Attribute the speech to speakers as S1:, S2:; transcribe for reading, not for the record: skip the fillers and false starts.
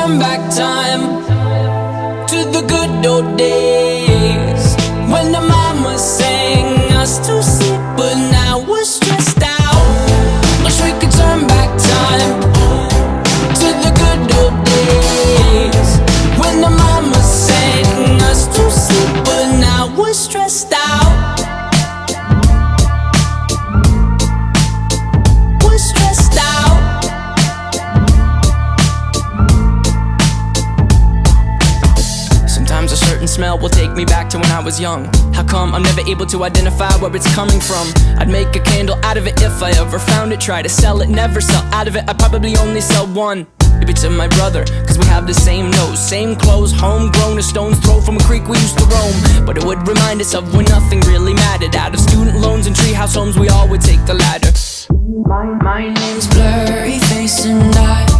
S1: turn back time to the good old days when the mama sang us to sleep, but now we're stressed out. Wish we could turn back time to the good old days when the mama sang us to sleep, but now we're stressed out. We're stressed out. Sometimes a certain smell will take me back to when I was young. How come I'm never able to identify where it's coming from? I'd make a candle out of it if I ever found it. Try to sell it, never sell out of it. I'd probably only sell one. Maybe to my brother, cause we have the same nose, same clothes, homegrown, a stone's throw from a creek we used to roam. But it would remind us of when nothing really mattered. Out of student loans and treehouse homes, we all would take the ladder. My name's Blurry Face and I